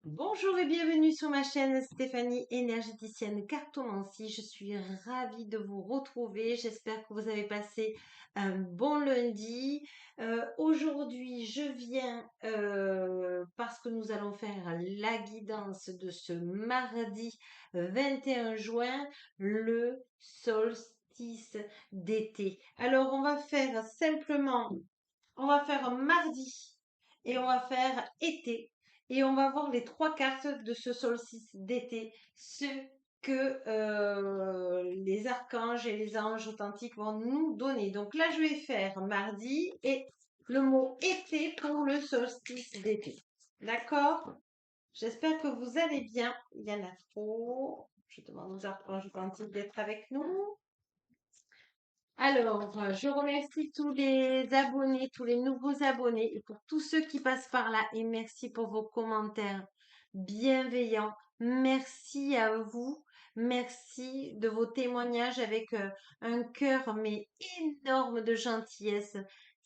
Bonjour et bienvenue sur ma chaîne Stéphanie énergéticienne cartomancie. Je suis ravie de vous retrouver. J'espère que vous avez passé un bon lundi. Aujourd'hui, je viens parce que nous allons faire la guidance de ce mardi 21 juin, le solstice d'été. Alors, on va faire simplement, on va faire mardi et on va faire été. Et on va voir les trois cartes de ce solstice d'été, ce que les archanges et les anges authentiques vont nous donner. Donc là, je vais faire mardi et le mot été pour le solstice d'été. D'accord? J'espère que vous allez bien. Il y en a trop. Je demande aux archanges authentiques d'être avec nous. Alors, je remercie tous les abonnés, tous les nouveaux abonnés et pour tous ceux qui passent par là. Et merci pour vos commentaires bienveillants. Merci à vous. Merci de vos témoignages avec un cœur mais énorme de gentillesse.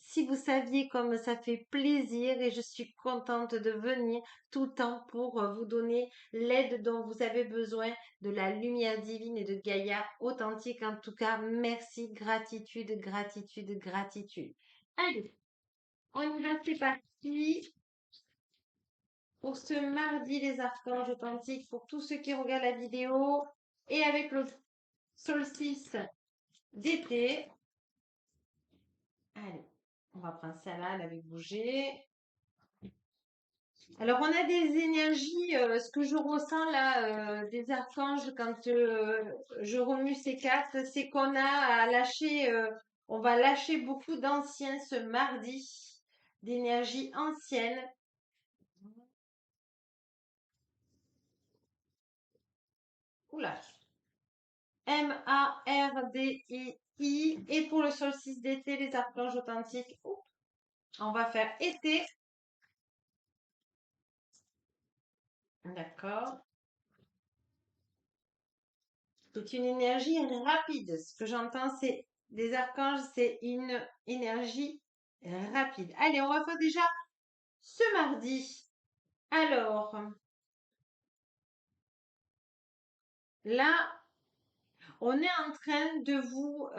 Si vous saviez comme ça fait plaisir et je suis contente de venir tout le temps pour vous donner l'aide dont vous avez besoin de la lumière divine et de Gaïa authentique. En tout cas, merci, gratitude, gratitude, gratitude. Allez, on y va, c'est parti. Pour ce mardi, les archanges authentiques, pour tous ceux qui regardent la vidéo et avec le solstice d'été. Allez, on va prendre ça là, elle avait bougé. Alors, on a des énergies, ce que je ressens là, des archanges quand je remue ces cartes, c'est qu'on a à lâcher, on va lâcher beaucoup d'anciens ce mardi, d'énergie ancienne. Oula. M-A-R-D-I-I. Et pour le solstice d'été, les archanges authentiques, on va faire été. D'accord. C'est une énergie rapide. Ce que j'entends, c'est des archanges, c'est une énergie rapide. Allez, on va faire déjà ce mardi. Alors, là, on est en train de vous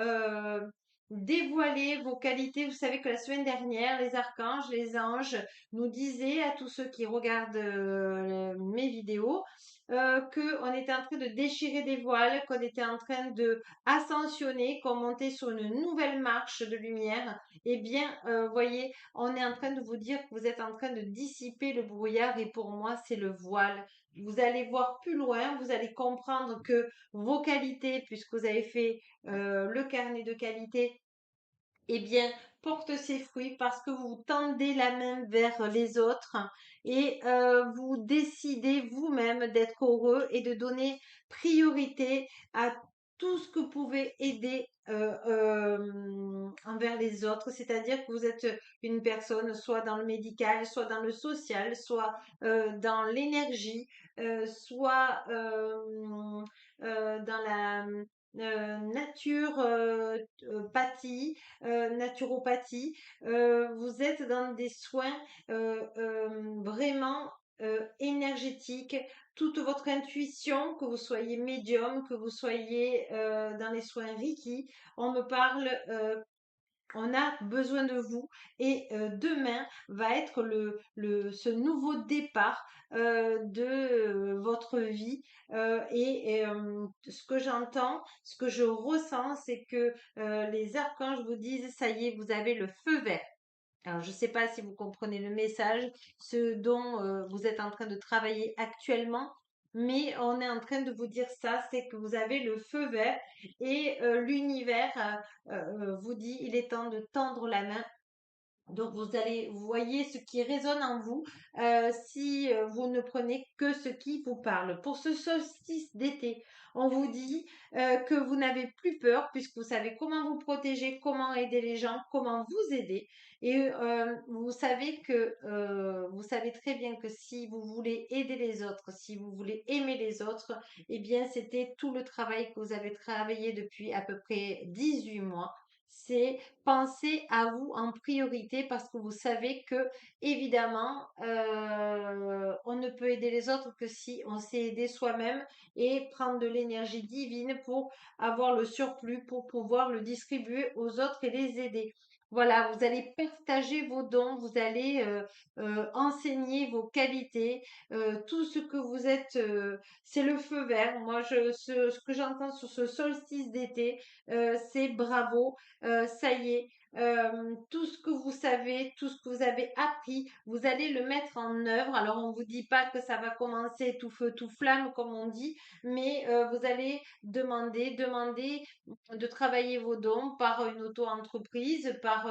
dévoiler vos qualités. Vous savez que la semaine dernière, les archanges, les anges nous disaient à tous ceux qui regardent mes vidéos qu'on était en train de déchirer des voiles, qu'on était en train de ascensionner, qu'on montait sur une nouvelle marche de lumière. Eh bien, voyez, on est en train de vous dire que vous êtes en train de dissiper le brouillard et pour moi, c'est le voile. Vous allez voir plus loin, vous allez comprendre que vos qualités, puisque vous avez fait le carnet de qualité, eh bien, porte ses fruits parce que vous tendez la main vers les autres et vous décidez vous-même d'être heureux et de donner priorité à tout ce que vous pouvez aider envers les autres. C'est-à-dire que vous êtes une personne soit dans le médical, soit dans le social, soit dans l'énergie, soit dans la naturopathie, vous êtes dans des soins vraiment énergétiques. Toute votre intuition, que vous soyez médium, que vous soyez dans les soins Reiki, on me parle on a besoin de vous et demain va être ce nouveau départ de votre vie ce que j'entends, ce que je ressens, c'est que les archanges vous disent ça y est, vous avez le feu vert. Alors, je ne sais pas si vous comprenez le message, ce dont vous êtes en train de travailler actuellement, mais on est en train de vous dire ça, c'est que vous avez le feu vert et l'univers vous dit il est temps de tendre la main. Donc vous voyez ce qui résonne en vous si vous ne prenez que ce qui vous parle. Pour ce solstice d'été, on vous dit que vous n'avez plus peur puisque vous savez comment vous protéger, comment aider les gens, comment vous aider. Et vous savez vous savez très bien que si vous voulez aider les autres, si vous voulez aimer les autres, eh bien c'était tout le travail que vous avez travaillé depuis à peu près 18 mois. c'est penser à vous en priorité parce que vous savez que, évidemment, on ne peut aider les autres que si on s'est aidé soi-même et prendre de l'énergie divine pour avoir le surplus, pour pouvoir le distribuer aux autres et les aider. Voilà, vous allez partager vos dons, vous allez enseigner vos qualités, tout ce que vous êtes, c'est le feu vert. Moi, ce que j'entends sur ce solstice d'été, c'est bravo, ça y est, tout ce que vous savez, tout ce que vous avez appris, vous allez le mettre en œuvre. Alors, on ne vous dit pas que ça va commencer tout feu, tout flamme, comme on dit, mais vous allez demander de travailler vos dons par une auto-entreprise, par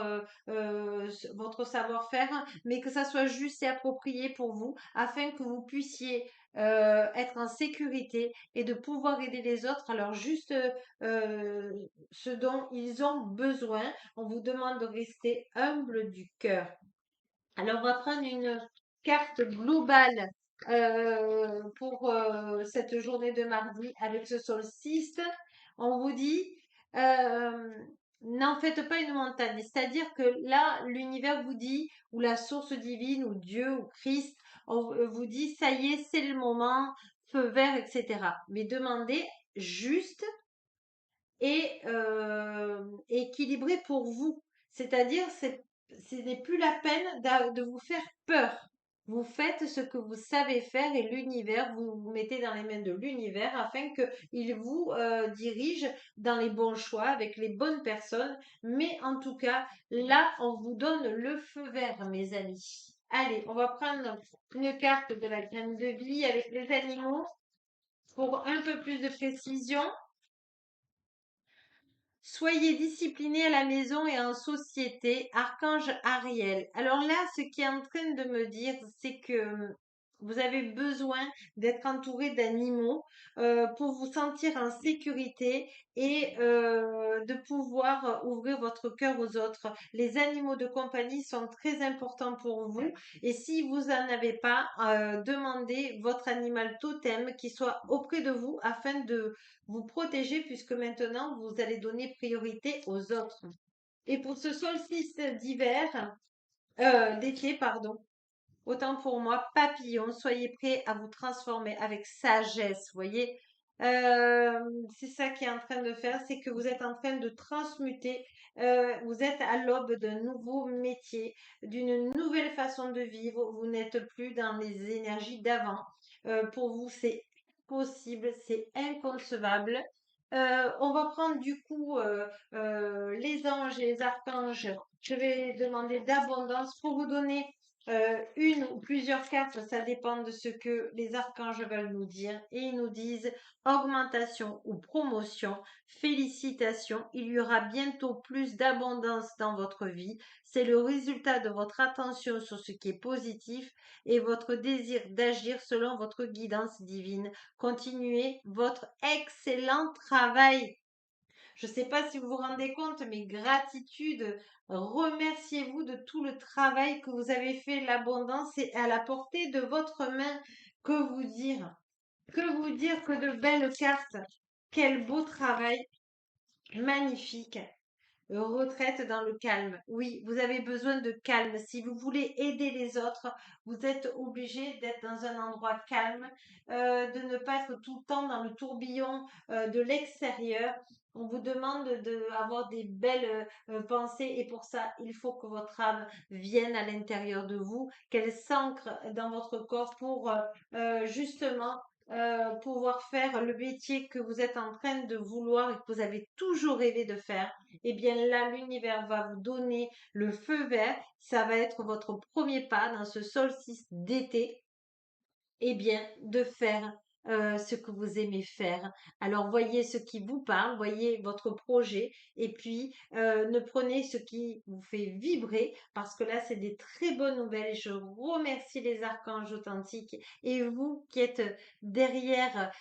votre savoir-faire, mais que ça soit juste et approprié pour vous, afin que vous puissiez être en sécurité et de pouvoir aider les autres. Alors, juste euh, ce dont ils ont besoin. On vous demande de rester humble du cœur. Alors, on va prendre une carte globale pour cette journée de mardi avec ce solstice. On vous dit, euh, n'en faites pas une montagne. C'est-à-dire que là, l'univers vous dit, ou la source divine, ou Dieu, ou Christ, on vous dit, ça y est, c'est le moment, feu vert, etc. Mais demandez juste et équilibré pour vous. C'est-à-dire, ce n'est plus la peine de vous faire peur. Vous faites ce que vous savez faire et l'univers, vous vous mettez dans les mains de l'univers afin qu'il vous dirige dans les bons choix avec les bonnes personnes. Mais en tout cas, là, on vous donne le feu vert, mes amis. Allez, on va prendre une carte de la graine de vie avec les animaux pour un peu plus de précision. Soyez disciplinés à la maison et en société, Archange Ariel. Alors là, ce qui est en train de me dire, c'est que vous avez besoin d'être entouré d'animaux pour vous sentir en sécurité et de pouvoir ouvrir votre cœur aux autres. Les animaux de compagnie sont très importants pour vous et si vous n'en avez pas, demandez votre animal totem qui soit auprès de vous afin de vous protéger puisque maintenant vous allez donner priorité aux autres. Et pour ce solstice d'hiver, d'été, pardon, autant pour moi, papillon, soyez prêts à vous transformer avec sagesse, vous voyez. C'est ça qui est en train de faire, c'est que vous êtes en train de transmuter, vous êtes à l'aube d'un nouveau métier, d'une nouvelle façon de vivre, vous n'êtes plus dans les énergies d'avant. Pour vous, c'est possible, c'est inconcevable. On va prendre du coup les anges et les archanges. Je vais demander d'abondance pour vous donner une ou plusieurs cartes, ça dépend de ce que les archanges veulent nous dire. Et ils nous disent augmentation ou promotion, félicitations, il y aura bientôt plus d'abondance dans votre vie. C'est le résultat de votre attention sur ce qui est positif et votre désir d'agir selon votre guidance divine. Continuez votre excellent travail. Je ne sais pas si vous vous rendez compte, mais gratitude, remerciez-vous de tout le travail que vous avez fait. L'abondance est à la portée de votre main. Que vous dire? Que vous dire que de belles cartes? Quel beau travail! Magnifique! Retraite dans le calme. Oui, vous avez besoin de calme. Si vous voulez aider les autres, vous êtes obligé d'être dans un endroit calme, de ne pas être tout le temps dans le tourbillon de l'extérieur. On vous demande d'avoir des belles pensées et pour ça, il faut que votre âme vienne à l'intérieur de vous, qu'elle s'ancre dans votre corps pour justement pouvoir faire le métier que vous êtes en train de vouloir et que vous avez toujours rêvé de faire. Eh bien là, l'univers va vous donner le feu vert. Ça va être votre premier pas dans ce solstice d'été. Eh bien, de faire ce que vous aimez faire. Alors, voyez ce qui vous parle, voyez votre projet, et puis ne prenez ce qui vous fait vibrer, parce que là, c'est des très bonnes nouvelles. Et je remercie les archanges authentiques et vous qui êtes derrière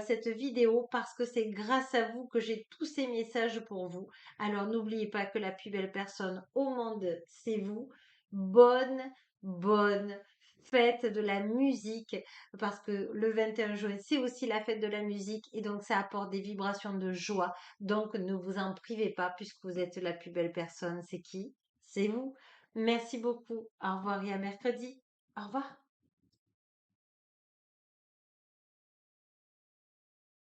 cette vidéo, parce que c'est grâce à vous que j'ai tous ces messages pour vous. Alors, n'oubliez pas que la plus belle personne au monde, c'est vous. Bonne fête de la musique parce que le 21 juin, c'est aussi la fête de la musique et donc ça apporte des vibrations de joie. Donc ne vous en privez pas puisque vous êtes la plus belle personne. C'est qui? C'est vous. Merci beaucoup. Au revoir et à mercredi. Au revoir.